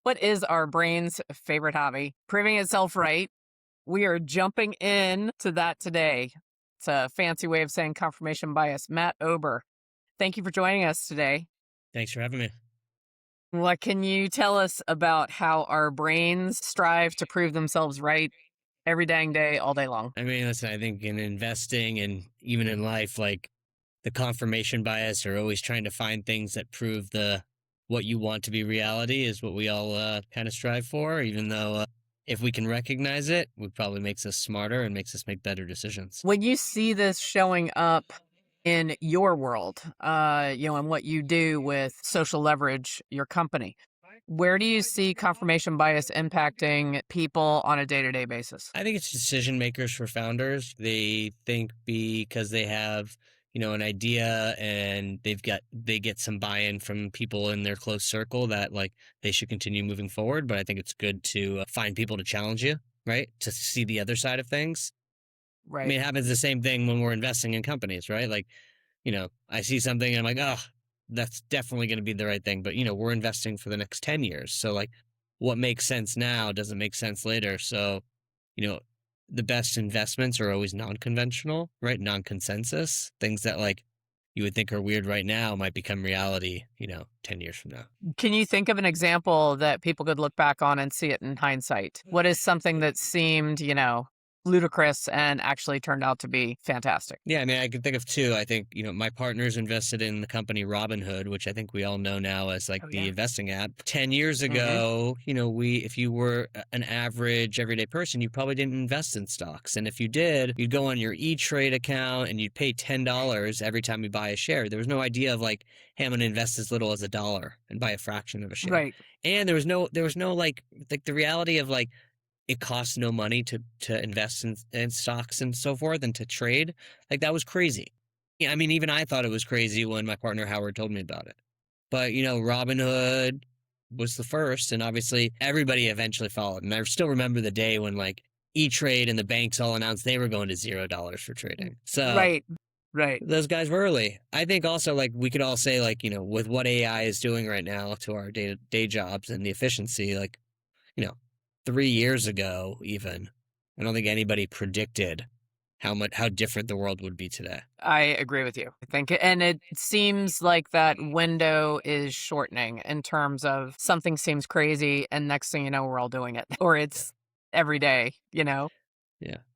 What is our brain's favorite hobby? Proving itself right. We are jumping in to that today. It's a fancy way of saying confirmation bias. Matt Ober, thank you for joining us today. Thanks for having me. What can you tell us about how our brains strive to prove themselves right every dang day, all day long? I mean, listen, I think in investing and even in life, like the confirmation bias or always trying to find things that prove the what you want to be reality is what we all kind of strive for, even though if we can recognize it, it probably makes us smarter and makes us make better decisions. When you see this showing up in your world, and what you do with social leverage, your company, where do you see confirmation bias impacting people on a day-to-day basis? I think it's decision makers for founders. They think because they have, an idea and they get some buy-in from people in their close circle that like they should continue moving forward. But I think it's good to find people to challenge you, right? To see the other side of things. I Right. mean, it happens the same thing when we're investing in companies, right? Like, I see something and I'm like, oh, that's definitely going to be the right thing. But, we're investing for the next 10 years. So like what makes sense now doesn't make sense later. So, you know, the best investments are always non-conventional, right? Non-consensus. Things that like you would think are weird right now might become reality, 10 years from now. Can you think of an example that people could look back on and see it in hindsight? What is something that seemed, ludicrous and actually turned out to be fantastic? Yeah, I mean, I can think of two. I think, my partners invested in the company Robinhood, which I think we all know now as like Oh, the yeah. investing app. 10 years Hmm. ago, if you were an average everyday person, you probably didn't invest in stocks. And if you did, you'd go on your E-Trade account and you'd pay $10 every time you buy a share. There was no idea of like, hey, I'm going to invest as little as a dollar and buy a fraction of a share. Right. And there was no like the reality of like, it costs no money to invest in stocks and so forth and to trade. Like that was crazy. Yeah, I mean, even I thought it was crazy when my partner Howard told me about it. But Robinhood was the first, and obviously everybody eventually followed. And I still remember the day when like E-Trade and the banks all announced they were going to $0 for trading. So Right. Right. those guys were early. I think also like we could all say like with what AI is doing right now to our day jobs and the efficiency, like you know, 3 years ago, even, I don't think anybody predicted how different the world would be today. I agree with you. I think, and it seems like that window is shortening in terms of something seems crazy, and next thing you know, we're all doing it, or Yeah. it's every day. Yeah.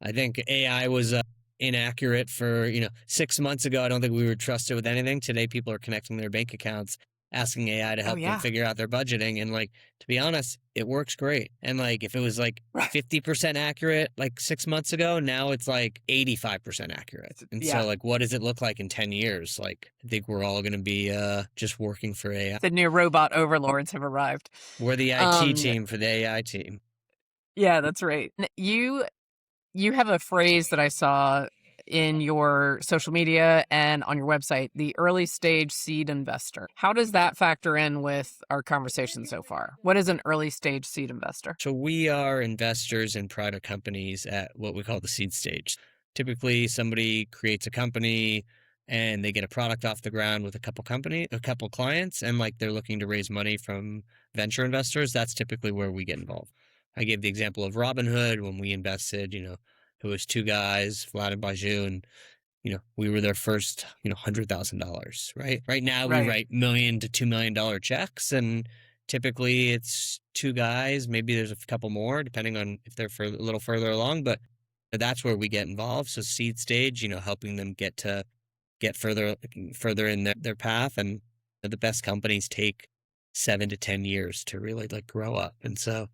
I think AI was inaccurate for, 6 months ago. I don't think we were trusted with anything. Today, people are connecting their bank accounts, asking AI to Oh, help them yeah. figure out their budgeting. And like, to be honest, it works great. And like, if it was like Right. 50% accurate like 6 months ago, now it's like 85% accurate. And so Yeah. like, what does it look like in 10 years? Like, I think we're all going to be just working for AI. The new robot overlords have arrived. We're the IT Um, team for the AI team. yeah, that's right. You have a phrase that I saw in your social media and on your website, the early stage seed investor. How does that factor in with our conversation so far? What is an early stage seed investor? So we are investors in private companies at what we call the seed stage. Typically, somebody creates a company and they get a product off the ground with a couple clients, and like they're looking to raise money from venture investors. That's typically where we get involved. I gave the example of Robinhood when we invested. It was two guys, Vlad and Baju, and we were their first, $100,000, right? Right now we Right. write $1 to $2 million checks, and typically it's two guys. Maybe there's a couple more, depending on if they're a little further along, but that's where we get involved. So seed stage, helping them get further in their path. And the best companies take 7 to 10 years to really like grow up. And so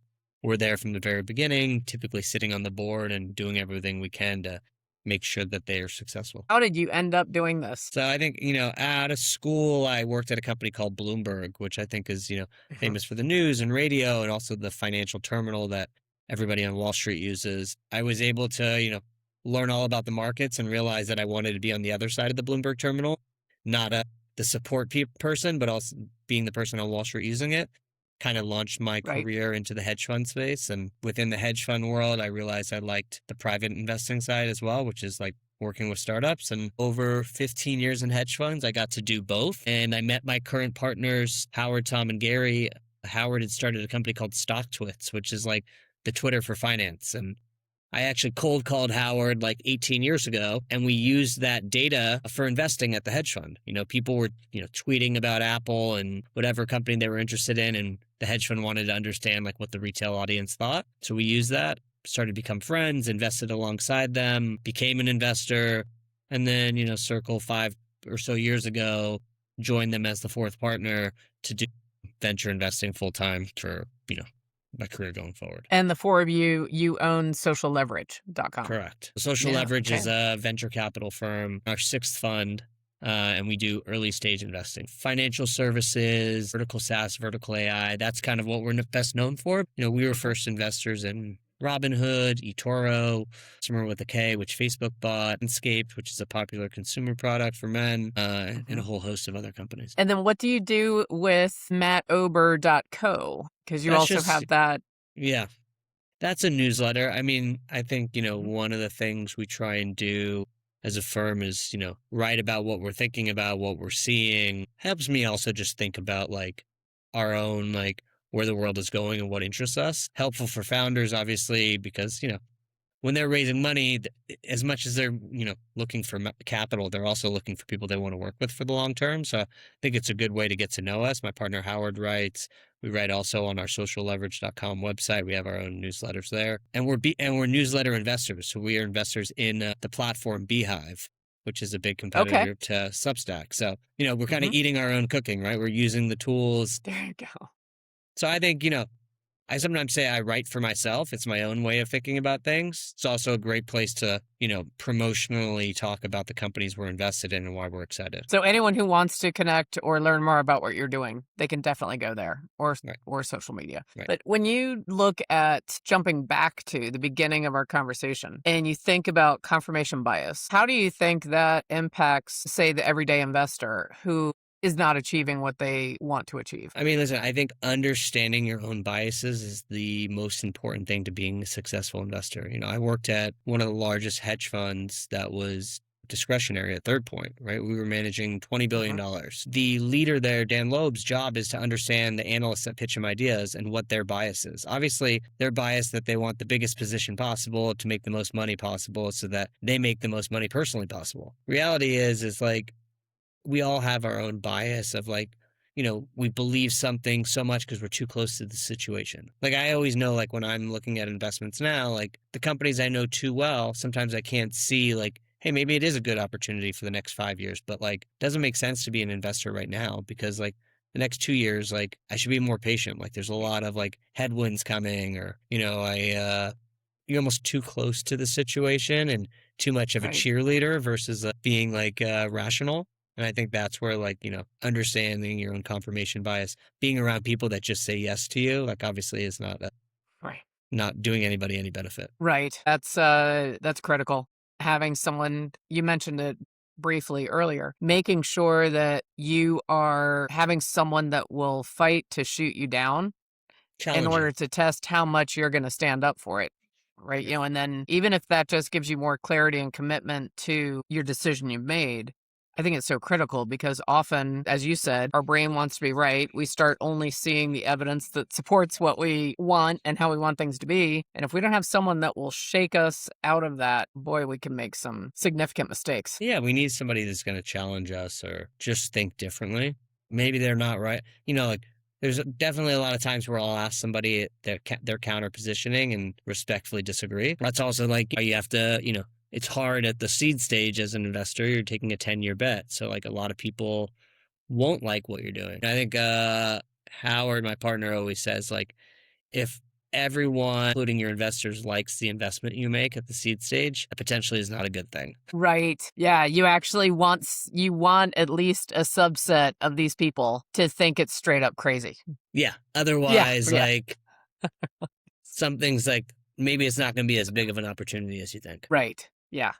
we're there from the very beginning, typically sitting on the board and doing everything we can to make sure that they are successful. How did you end up doing this? So I think, out of school, I worked at a company called Bloomberg, which I think is, famous for the news and radio and also the financial terminal that everybody on Wall Street uses. I was able to, learn all about the markets and realize that I wanted to be on the other side of the Bloomberg terminal, not the support person, but also being the person on Wall Street using it. Kind of launched my Right. career into the hedge fund space. And within the hedge fund world, I realized I liked the private investing side as well, which is like working with startups. And over 15 years in hedge funds, I got to do both. And I met my current partners, Howard, Tom, and Gary, Howard had started a company called Stocktwits, which is like the Twitter for finance. And I actually cold called Howard like 18 years ago, and we used that data for investing at the hedge fund. People were, tweeting about Apple and whatever company they were interested in, and the hedge fund wanted to understand like what the retail audience thought. So we used that, started to become friends, invested alongside them, became an investor, and then, circle 5 or so years ago, joined them as the fourth partner to do venture investing full time for, my career going forward. And the four of you own socialleverage.com. Correct. Social Leverage is a venture capital firm, our 6th fund, and we do early stage investing. Financial services, vertical SaaS, vertical AI, that's kind of what we're best known for. We were first investors in Robinhood, eToro, somewhere with a K, which Facebook bought, Enscaped, which is a popular consumer product for men, and a whole host of other companies. And then what do you do with mattober.co? Because you That's also have that. Yeah. That's a newsletter. I mean, I think, one of the things we try and do as a firm is, write about what we're thinking about, what we're seeing. Helps me also just think about like our own, like where the world is going and what interests us. Helpful for founders, obviously, because, when they're raising money, as much as they're, looking for capital, they're also looking for people they want to work with for the long term. So I think it's a good way to get to know us. My partner Howard writes. We write also on our socialleverage.com website. We have our own newsletters there. And we're newsletter investors. So we are investors in the platform beehiiv, which is a big competitor to Substack. So, we're kind of eating our own cooking, right? We're using the tools. There you go. So I think, I sometimes say I write for myself. It's my own way of thinking about things. It's also a great place to, promotionally talk about the companies we're invested in and why we're excited. So anyone who wants to connect or learn more about what you're doing, they can definitely go there or social media. Right. But when you look at jumping back to the beginning of our conversation and you think about confirmation bias, how do you think that impacts, say, the everyday investor who is not achieving what they want to achieve? I mean, listen, I think understanding your own biases is the most important thing to being a successful investor. I worked at one of the largest hedge funds that was discretionary at Third Point, right? We were managing $20 billion. The leader there, Dan Loeb's job is to understand the analysts that pitch him ideas and what their bias is. Obviously, their bias that they want the biggest position possible to make the most money possible so that they make the most money personally possible. Reality is like, we all have our own bias of like, we believe something so much because we're too close to the situation. Like I always know, like when I'm looking at investments now, like the companies I know too well, sometimes I can't see like, hey, maybe it is a good opportunity for the next 5 years, but like, doesn't make sense to be an investor right now because like the next 2 years, like I should be more patient. Like there's a lot of like headwinds coming or, you're almost too close to the situation and too much of a cheerleader versus being like rational. And I think that's where like, understanding your own confirmation bias, being around people that just say yes to you, like obviously is not not doing anybody any benefit. Right. That's critical. Having someone, you mentioned it briefly earlier, making sure that you are having someone that will fight to shoot you down in order to test how much you're going to stand up for it. Right. And then even if that just gives you more clarity and commitment to your decision you've made, I think it's so critical because often, as you said, our brain wants to be right. We start only seeing the evidence that supports what we want and how we want things to be. And if we don't have someone that will shake us out of that, boy, we can make some significant mistakes. Yeah, we need somebody that's going to challenge us or just think differently. Maybe they're not right. Like there's definitely a lot of times where I'll ask somebody their counter positioning and respectfully disagree. That's also like you have to, it's hard at the seed stage as an investor. You're taking a 10-year bet. So like a lot of people won't like what you're doing. I think Howard, my partner, always says like if everyone, including your investors, likes the investment you make at the seed stage, that potentially is not a good thing. Right. Yeah. You actually want at least a subset of these people to think it's straight up crazy. Yeah. Otherwise, like something's like maybe it's not going to be as big of an opportunity as you think. Right. Yeah.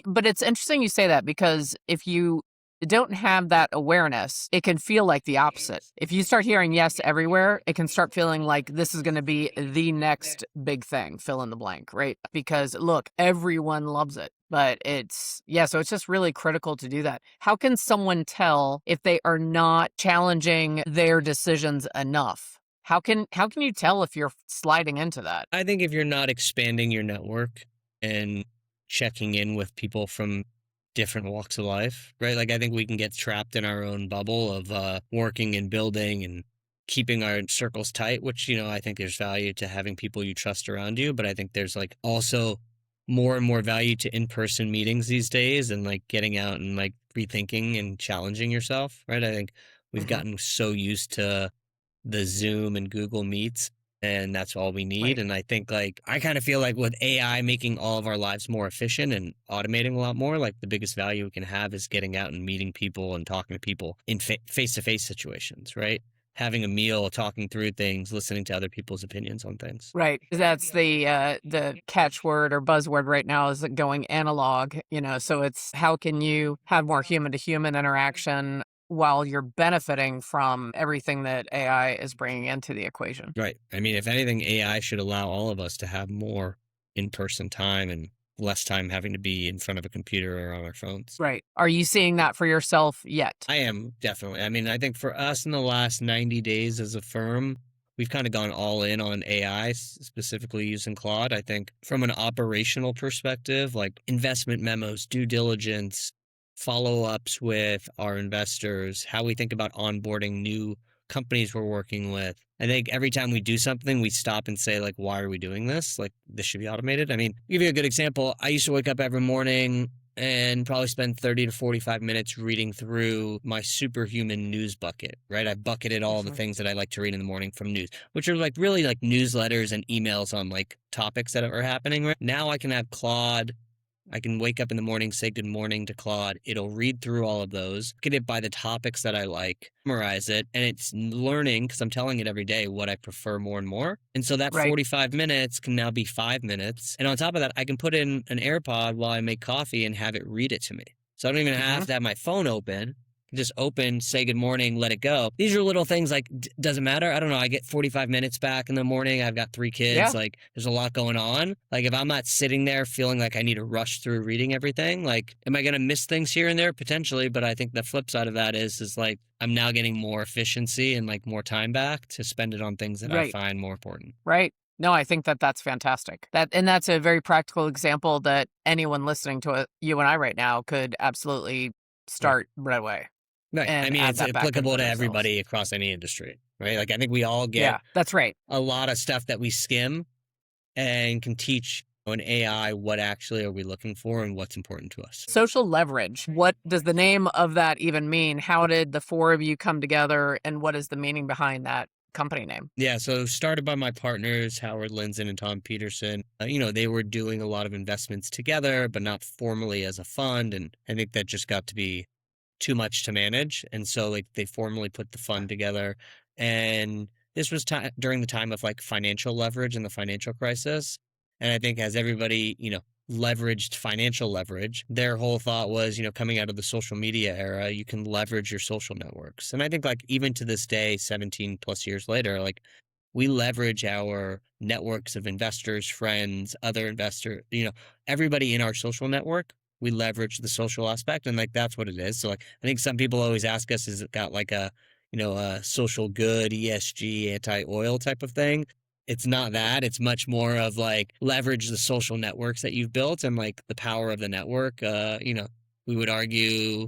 But it's interesting you say that because if you don't have that awareness, it can feel like the opposite. If you start hearing yes everywhere, it can start feeling like this is going to be the next big thing, fill in the blank, right? Because look, everyone loves it. But so it's just really critical to do that. How can someone tell if they are not challenging their decisions enough? How can you tell if you're sliding into that? I think if you're not expanding your network and checking in with people from different walks of life, right? Like I think we can get trapped in our own bubble of working and building and keeping our circles tight, which, I think there's value to having people you trust around you. But I think there's like also more and more value to in-person meetings these days and like getting out and like rethinking and challenging yourself, right? I think we've Hmm. gotten so used to the Zoom and Google Meets, and that's all we need. Right. And I think like I kind of feel like with AI making all of our lives more efficient and automating a lot more, like the biggest value we can have is getting out and meeting people and talking to people in face-to-face situations, right? Having a meal, talking through things, listening to other people's opinions on things. Right. That's the catchword or buzzword right now is going analog, so it's how can you have more human to human interaction while you're benefiting from everything that AI is bringing into the equation. Right. I mean, if anything, AI should allow all of us to have more in-person time and less time having to be in front of a computer or on our phones. Right. Are you seeing that for yourself yet? I am definitely. I mean, I think for us in the last 90 days as a firm, we've kind of gone all in on AI, specifically using Claude. I think from an operational perspective, like investment memos, due diligence, follow ups with our investors, how we think about onboarding new companies we're working with. I think every time we do something, we stop and say, like, why are we doing this? Like, this should be automated. I mean, I'll give you a good example. I used to wake up every morning and probably spend 30 to 45 minutes reading through my superhuman news bucket, right? I bucketed all the Mhm. things that I like to read in the morning from news, which are like really like newsletters and emails on like topics that are happening. Right now I can have Claude. I can wake up in the morning, say good morning to Claude. It'll read through all of those, get it by the topics that I like, summarize it, and it's learning because I'm telling it every day what I prefer more and more. And so that Right. 45 minutes can now be 5 minutes. And on top of that, I can put in an AirPod while I make coffee and have it read it to me. So I don't even have Mhm. to have my phone open. Just open, say good morning, let it go. These are little things like, doesn't matter. I don't know. I get 45 minutes back in the morning. I've got 3 kids. Yeah. Like, there's a lot going on. Like, if I'm not sitting there feeling like I need to rush through reading everything, like, am I going to miss things here and there? Potentially. But I think the flip side of that is like, I'm now getting more efficiency and like more time back to spend it on things that I Right. find more important. Right. No, I think that that's fantastic. That's a very practical example that anyone listening to you and I right now could absolutely Right. start right away Right. I and mean, add it's that back in applicable for to themselves. everybody across any industry, right? Like, I think we all get Yeah, that's right. a lot of stuff that we skim and can teach an AI what actually are we looking for and what's important to us. Social leverage. What does the name of that even mean? How did the four of you come together and what is the meaning behind that company name? Yeah, so started by my partners, Howard Lindzon and Tom Peterson. They were doing a lot of investments together, but not formally as a fund. And I think that just got to be too much to manage. And so like they formally put the fund together. And this was during the time of like financial leverage and the financial crisis. And I think as everybody, leveraged financial leverage, their whole thought was, coming out of the social media era, you can leverage your social networks. And I think like even to this day, 17 plus years later, like we leverage our networks of investors, friends, other investors, everybody in our social network. We leverage the social aspect, and like that's what it is. So like I think some people always ask us, is it got like a social good, ESG, anti-oil type of thing? It's not that. It's much more of like leverage the social networks that you've built and like the power of the network. We would argue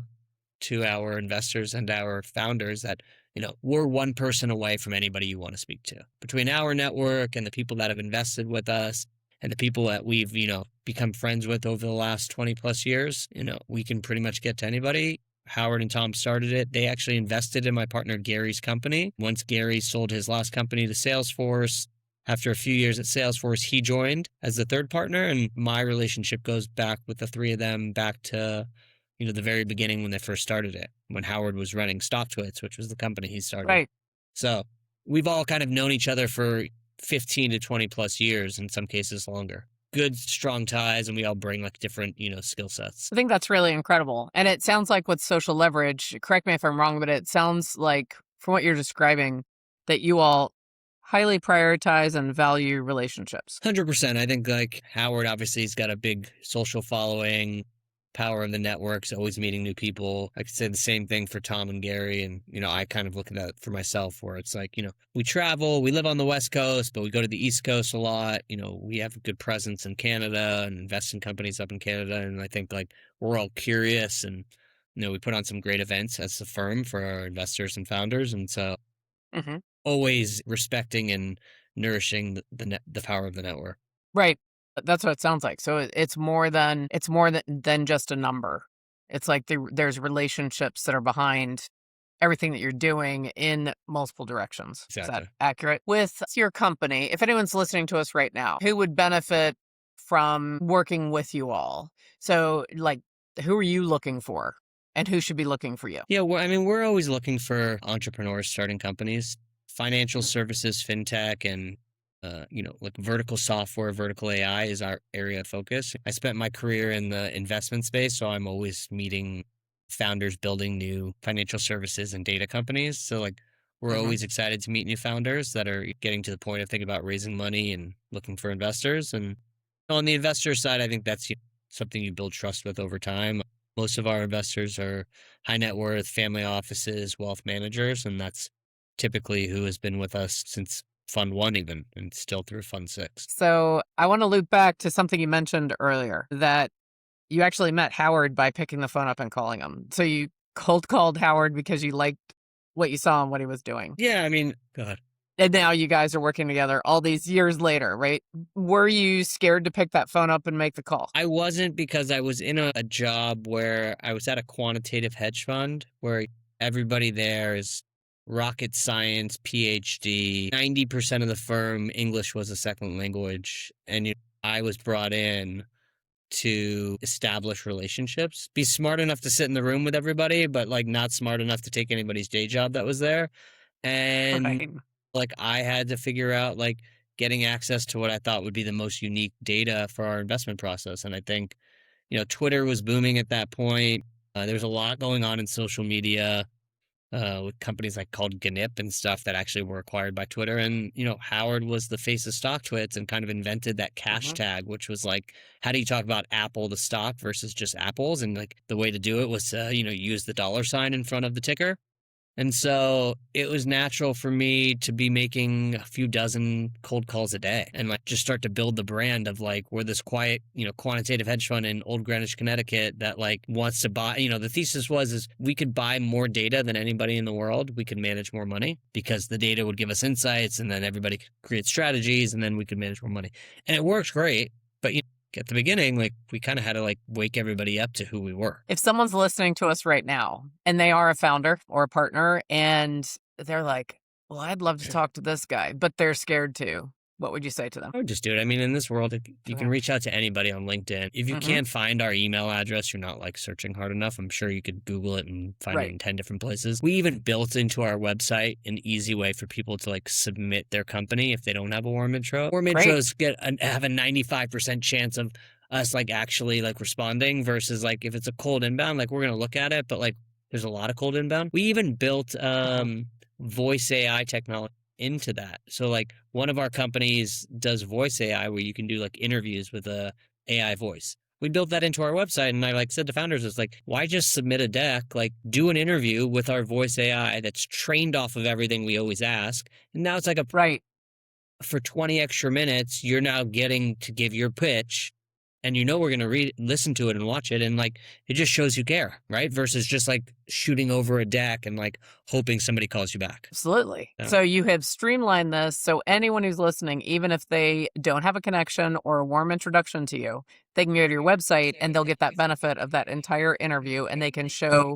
to our investors and our founders that, we're one person away from anybody you want to speak to. Between our network and the people that have invested with us and the people that we've, become friends with over the last 20 plus years, we can pretty much get to anybody. Howard and Tom started it. They actually invested in my partner Gary's company. Once Gary sold his last company to Salesforce, after a few years at Salesforce, he joined as the third partner, and my relationship goes back with the three of them back to, the very beginning when they first started it, when Howard was running Stocktwits, which was the company he started. Right. So we've all kind of known each other for 15 to 20 plus years, in some cases longer. Good, strong ties, and we all bring like different, skill sets. I think that's really incredible. And it sounds like with social leverage, correct me if I'm wrong, but it sounds like from what you're describing that you all highly prioritize and value relationships. 100%. I think like Howard obviously has got a big social following. power of the networks, always meeting new people. I could say the same thing for Tom and Gary. And, I kind of look at that for myself where it's like, we travel, we live on the West Coast, but we go to the East Coast a lot. We have a good presence in Canada and invest in companies up in Canada. And I think like we're all curious and, we put on some great events as a firm for our investors and founders. And so always respecting and nourishing the power of the network. Right. That's what it sounds like. So it's more than just a number. It's like there's relationships that are behind everything that you're doing in multiple directions. Exactly. Is that accurate? With your company, if anyone's listening to us right now, who would benefit from working with you all? So like, who are you looking for and who should be looking for you? Yeah, well, we're always looking for entrepreneurs starting companies, financial services, fintech, and like vertical software, vertical AI is our area of focus. I spent my career in the investment space, so I'm always meeting founders building new financial services and data companies. So like we're always excited to meet new founders that are getting to the point of thinking about raising money and looking for investors. And on the investor side, I think that's something you build trust with over time. Most of our investors are high net worth, family offices, wealth managers, and that's typically who has been with us since Fund 1 even, and still through Fund 6. So I want to loop back to something you mentioned earlier, that you actually met Howard by picking the phone up and calling him. So you cold called Howard because you liked what you saw and what he was doing. Yeah, go ahead. And now you guys are working together all these years later, right? Were you scared to pick that phone up and make the call? I wasn't, because I was in a job where I was at a quantitative hedge fund where everybody there is rocket science, PhD. 90% of the firm, English was a second language. And I was brought in to establish relationships, be smart enough to sit in the room with everybody, but like not smart enough to take anybody's day job that was there. And Right. like I had to figure out like getting access to what I thought would be the most unique data for our investment process. And I think, Twitter was booming at that point. There was a lot going on in social media with companies like called Ganip and stuff that actually were acquired by Twitter. And, Howard was the face of Stocktwits and kind of invented that cash tag, which was like, how do you talk about Apple, the stock, versus just apples? And like the way to do it was, use the $ in front of the ticker. And so it was natural for me to be making a few dozen cold calls a day and like just start to build the brand of like, we're this quiet, quantitative hedge fund in Old Greenwich, Connecticut that like wants to buy, the thesis is we could buy more data than anybody in the world. We could manage more money because the data would give us insights, and then everybody could create strategies, and then we could manage more money. And it works great. But at the beginning, like we kind of had to like wake everybody up to who we were. If someone's listening to us right now and they are a founder or a partner and they're like, well, I'd love to talk to this guy, but they're scared to, what would you say to them? I would just do it. In this world, you can reach out to anybody on LinkedIn. If you can't find our email address, you're not like searching hard enough. I'm sure you could Google it and find it in 10 different places. We even built into our website an easy way for people to like submit their company if they don't have a warm intro. Warm intros have a 95% chance of us like actually like responding versus like if it's a cold inbound, like we're going to look at it, but like there's a lot of cold inbound. We even built voice AI technology into that. So like one of our companies does voice AI where you can do like interviews with a AI voice. We built that into our website, and I like said to founders, it's like, why just submit a deck? Like do an interview with our voice AI that's trained off of everything we always ask. And now it's like for 20 extra minutes, you're now getting to give your pitch. And we're going to listen to it and watch it. And like, it just shows you care, right? Versus just like shooting over a deck and like hoping somebody calls you back. Absolutely. Yeah. So you have streamlined this. So anyone who's listening, even if they don't have a connection or a warm introduction to you, they can go to your website and they'll get that benefit of that entire interview, and they can show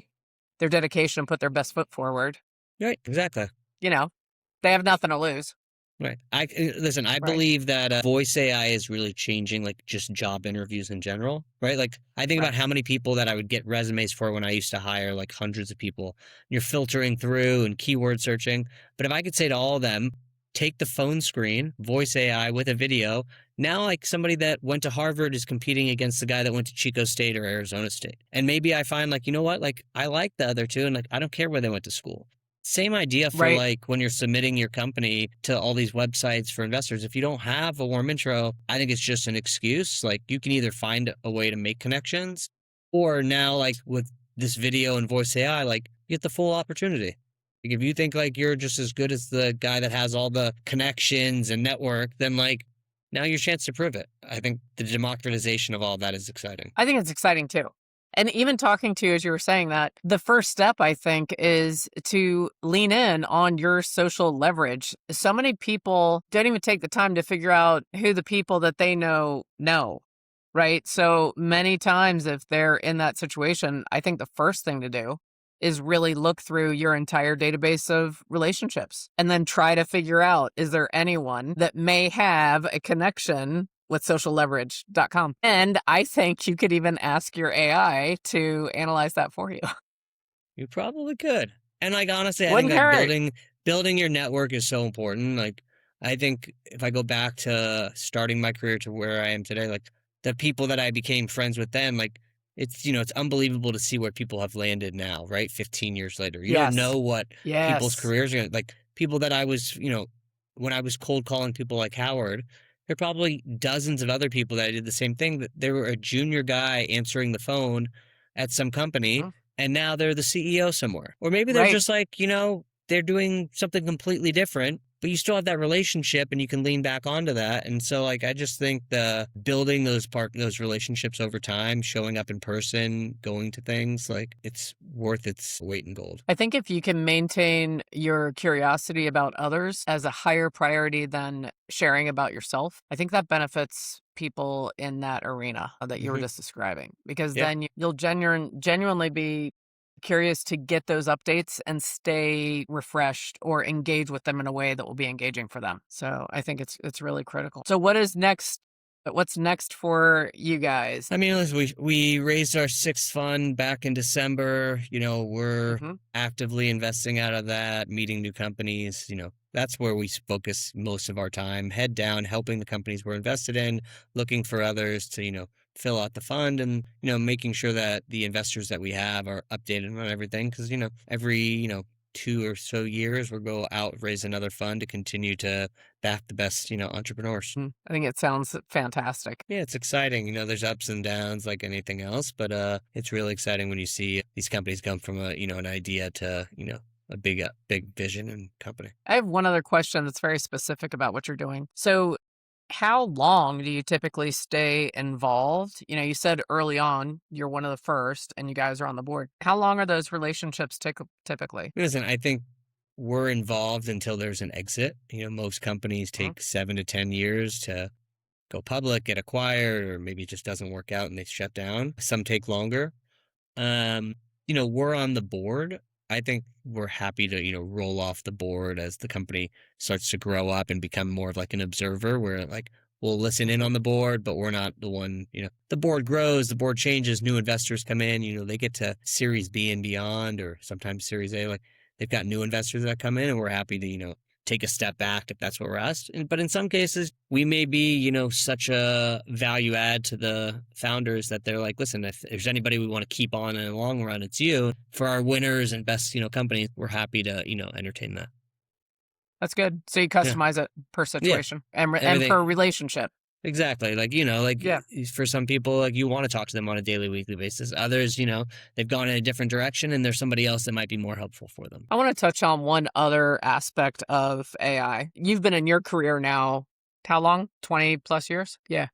their dedication and put their best foot forward. Right. Exactly. They have nothing to lose. Right. I believe that voice AI is really changing like just job interviews in general, right? Like I think about how many people that I would get resumes for when I used to hire like hundreds of people. You're filtering through and keyword searching. But if I could say to all of them, take the phone screen, voice AI with a video, now like somebody that went to Harvard is competing against the guy that went to Chico State or Arizona State. And maybe I find like, you know what, like I like the other two and like I don't care where they went to school. Same idea for like when you're submitting your company to all these websites for investors. If you don't have a warm intro, I think it's just an excuse. Like you can either find a way to make connections Or now, like with this video and voice AI, like you get the full opportunity. Like if you think like you're just as good as the guy that has all the connections and network, then like now your chance to prove it. I think the democratization of all that is exciting. I think it's exciting too. And even talking to you as you were saying that, the first step, I think, is to lean in on your social leverage. So many people don't even take the time to figure out who the people that they know, right? So many times, if they're in that situation, I think the first thing to do is really look through your entire database of relationships and then try to figure out, is there anyone that may have a connection with socialleverage.com? And I think you could even ask your AI to analyze that for you. You probably could. And like honestly, I think Wouldn't like hurt. building your network is so important. Like I think if I go back to starting my career to where I am today, like the people that I became friends with then, like it's it's unbelievable to see where people have landed now, right? 15 years later. You don't Yes. know what people's Yes. careers are gonna like people that I was, when I was cold calling people like Howard, there are probably dozens of other people that did the same thing. That they were a junior guy answering the phone at some company Mhm. and now they're the CEO somewhere. Or maybe they're Right. just like, they're doing something completely different, but you still have that relationship and you can lean back onto that. And so like I just think the building those relationships over time, showing up in person, going to things, like it's worth its weight in gold. I think if you can maintain your curiosity about others as a higher priority than sharing about yourself, I think that benefits people in that arena that you were Hmm. just describing, because Yeah. then you'll genuinely be curious to get those updates and stay refreshed or engage with them in a way that will be engaging for them. So I think it's really critical. So what is next? What's next for you guys? I mean, listen, we raised our sixth fund back in December. We're Hmm. actively investing out of that, meeting new companies. That's where we focus most of our time, head down, helping the companies we're invested in, looking for others to, fill out the fund and, making sure that the investors that we have are updated on everything. Cause, every, 2 or so years, we'll go out, raise another fund to continue to back the best, entrepreneurs. I think it sounds fantastic. Yeah, it's exciting. There's ups and downs like anything else, but it's really exciting when you see these companies come from an idea to, a big vision and company. I have one other question that's very specific about what you're doing. So, how long do you typically stay involved? You said early on you're one of the first and you guys are on the board. How long are those relationships typically? Listen, I think we're involved until there's an exit. Most companies Mhm. take 7 to 10 years to go public, get acquired, or maybe it just doesn't work out and they shut down. Some take longer. Um, we're on the board. I think we're happy to, roll off the board as the company starts to grow up and become more of like an observer where like we'll listen in Mhm. on the board, but we're not the one, the board grows, the board changes, new investors come in, they get to Series B and beyond, or sometimes Series A, like they've got new investors that come in and we're happy to, take a step back if that's what we're asked. But in some cases, we may be, such a value add to the founders that they're like, listen, if there's anybody we want to keep on in the long run, it's you. For our winners and best, companies, we're happy to, entertain that. That's good. So you Yeah. customize it per Yeah. situation and Everything. per relationship. Exactly. Like, Yeah. for some people, like you want to talk to them on a daily, weekly basis. Others, they've gone in a different direction and there's somebody else that might be more helpful for them. I want to touch on one other aspect of AI. You've been in your career now, how long? 20 plus years? Yeah.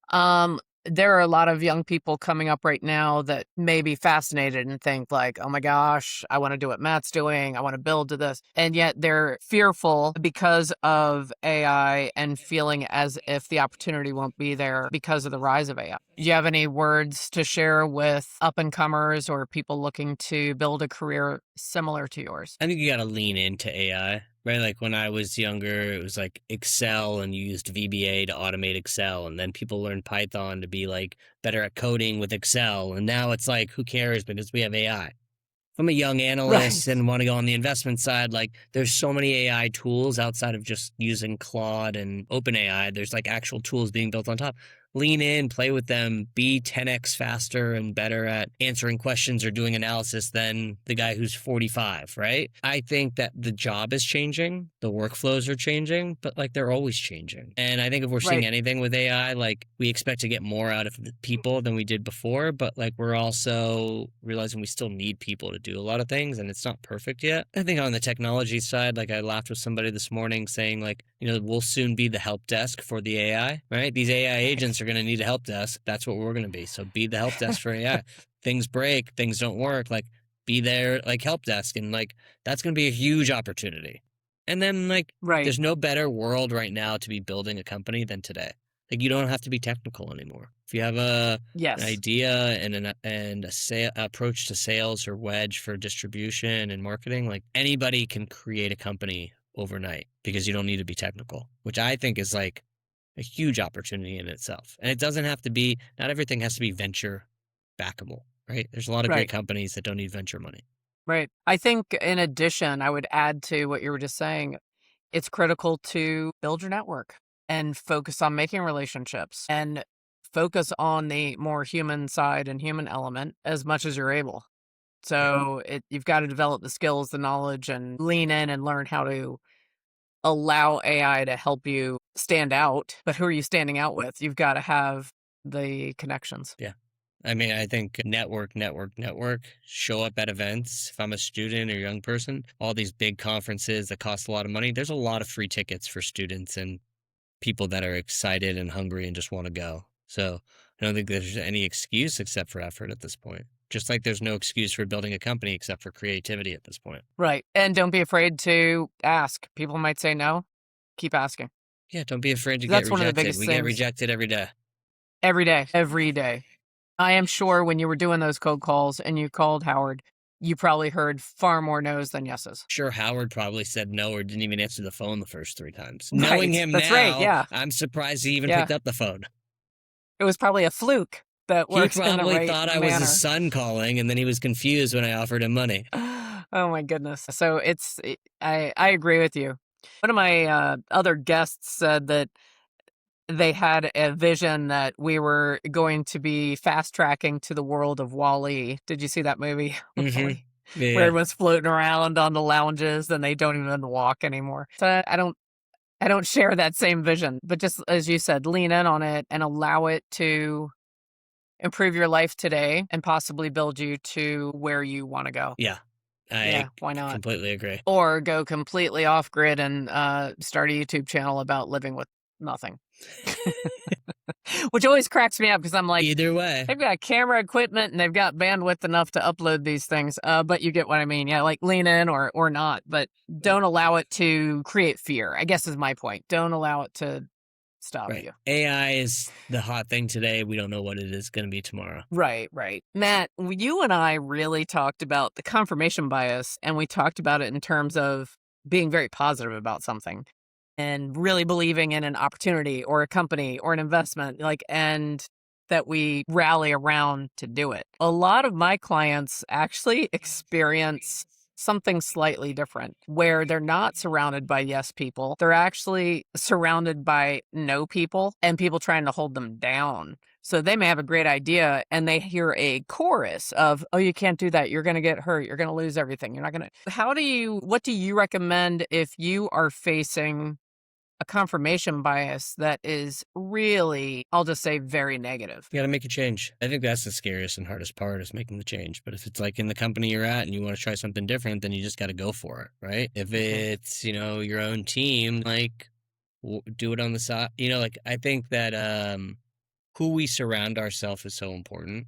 Um, there are a lot of young people coming up right now that may be fascinated and think like, oh my gosh, I want to do what Matt's doing. I want to build to this. And yet they're fearful because of AI and feeling as if the opportunity won't be there because of the rise of AI. Do you have any words to share with up and comers or people looking to build a career similar to yours? I think you got to lean into AI, right? Like when I was younger, it was like Excel and you used VBA to automate Excel. And then people learned Python to be like better at coding with Excel. And now it's like, who cares because we have AI. If I'm a young Right. analyst and want to go on the investment side, like there's so many AI tools outside of just using Claude and OpenAI. There's like actual tools being built on top. lean in, play with them, be 10x faster and better at answering questions or doing analysis than the guy who's 45, right? I think that the job is changing, the workflows are changing, but like they're always changing. And I think if we're seeing Right. anything with AI, like we expect to get more out of the people than we did before, but like we're also realizing we still need people to do a lot of things and it's not perfect yet. I think on the technology side, like I laughed with somebody this morning saying like, we'll soon be the help desk for the AI, right? These AI agents are going to need a help desk. That's what we're going to be. So be the help desk for AI. Things break, things don't work, like be there, like help desk. And like, that's going to be a huge opportunity. And then like, Right. there's no better world right now to be building a company than today. Like you don't have to be technical anymore. If you have an Yes. idea and a approach to sales or wedge for distribution and marketing, like anybody can create a company overnight because you don't need to be technical, which I think is like a huge opportunity in itself. And it doesn't have to be, not everything has to be venture backable, right? There's a lot of great Right. companies that don't need venture money. Right. I think in addition, I would add to what you were just saying, it's critical to build your network and focus on making relationships and focus on the more human side and human element as much as you're able. So you've got to develop the skills, the knowledge, and lean in and learn how to allow AI to help you stand out. But who are you standing out with? You've got to have the connections. Yeah. I mean, I think network, show up at events. If I'm a student or young person, all these big conferences that cost a lot of money, there's a lot of free tickets for students and people that are excited and hungry and just want to go. So I don't think there's any excuse except for effort at this point. Just like there's no excuse for building a company except for creativity at this point. Right. And don't be afraid to ask. People might say no. Keep asking. Yeah, don't be afraid to get That's one of the rejected. biggest We get things. rejected every day. Every day. Every day. I am sure when you were doing those cold calls and you called Howard, you probably heard far more no's than yeses. Sure, Howard probably said no or didn't even answer the phone the first 3 times. Right. Knowing him That's now, right. Yeah. I'm surprised he even Yeah. picked up the phone. It was probably a fluke that He worked in the probably right thought I manner. was his son calling, and then he was confused when I offered him money. Oh my goodness. So I agree with you. One of my other guests said that they had a vision that we were going to be fast tracking to the world of Wall-E. Did you see that movie? Wall-E? Yeah. Where everyone's floating around on the lounges and they don't even walk anymore. So I don't share that same vision, but just as you said, lean in on it and allow it to improve your life today and possibly build you to where you want to go. Yeah. Yeah, why not? Completely agree. Or go completely off grid and start a YouTube channel about living with nothing. Which always cracks me up because I'm like, Either way. they've got camera equipment and they've got bandwidth enough to upload these things. But you get what I mean. Yeah, like lean in or not, but don't allow it to create fear, I guess is my point. Don't allow it to stop you. AI is the hot thing today. We don't know what it is going to be tomorrow. Right. Matt, you and I really talked about the confirmation bias, and we talked about it in terms of being very positive about something and really believing in an opportunity or a company or an investment, and that we rally around to do it. A lot of my clients actually experience something slightly different where they're not surrounded by yes people. They're actually surrounded by no people and people trying to hold them down. So they may have a great idea and they hear a chorus of, oh, you can't do that. You're going to get hurt. You're going to lose everything. You're not going to. What do you recommend if you are facing a confirmation bias that is really, I'll just say, very negative? You got to make a change. I think that's the scariest and hardest part is making the change. But if it's like in the company you're at and you want to try something different, then you just got to go for it, right? If it's, your own team, like do it on the side. I think that who we surround ourselves is so important.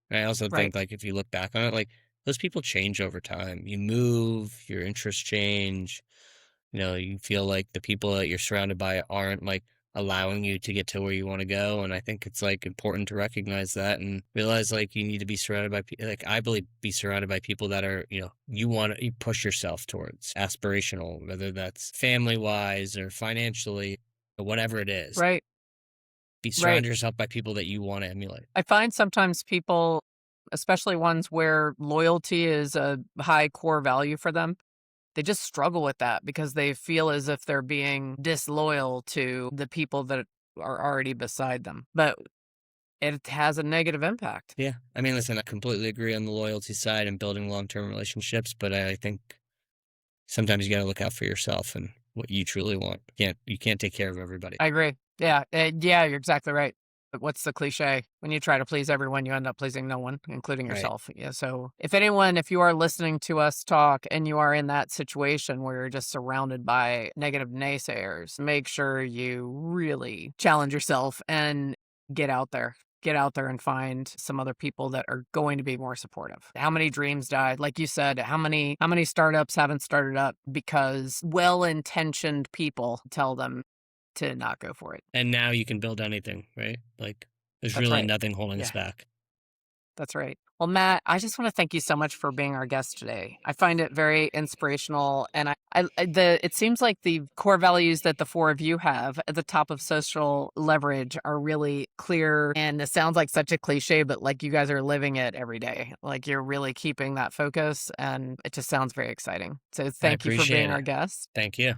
And I also think like if you look back on it, like those people change over time. You move, your interests change. You feel like the people that you're surrounded by aren't like allowing you to get to where you want to go. And I think it's like important to recognize that and realize like you need to be surrounded by like I believe be surrounded by people that are, you push yourself towards aspirational, whether that's family wise or financially or whatever it is. Right. Surround yourself by people that you want to emulate. I find sometimes people, especially ones where loyalty is a high core value for them, they just struggle with that because they feel as if they're being disloyal to the people that are already beside them. But it has a negative impact. Yeah. I mean, listen, I completely agree on the loyalty side and building long-term relationships, but I think sometimes you got to look out for yourself and what you truly want. You can't take care of everybody. I agree. Yeah. Yeah, you're exactly right. But what's the cliche? When you try to please everyone, you end up pleasing no one, including Right. yourself. Yeah. So if you are listening to us talk and you are in that situation where you're just surrounded by negative naysayers, make sure you really challenge yourself and get out there. Get out there and find some other people that are going to be more supportive. How many dreams died? Like you said, how many startups haven't started up because well-intentioned people tell them to not go for it? And now you can build anything, right? Like there's That's really right. nothing holding us Yeah, back. that's right. Well, Matt, I just want to thank you so much for being our guest today. I find it very inspirational, and it seems like the core values that the four of you have at the top of social leverage are really clear. And it sounds like such a cliche, but like you guys are living it every day. Like you're really keeping that focus, and it just sounds very exciting. So I thank you for being appreciate our it. guest. Thank you.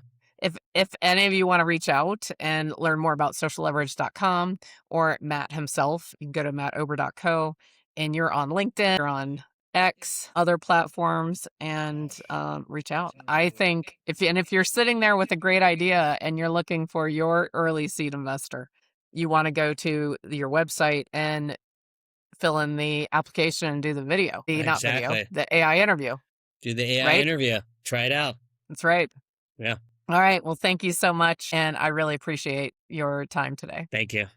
If any of you want to reach out and learn more about socialleverage.com or Matt himself, you can go to mattober.co, and you're on LinkedIn, you're on X, other platforms, and reach out. I think if you're sitting there with a great idea and you're looking for your early seed investor, you want to go to your website and fill in the application and do the video, not video, Exactly. the AI interview, Do the AI right? interview. Try it out. That's right. Yeah. All right. Well, thank you so much. And I really appreciate your time today. Thank you.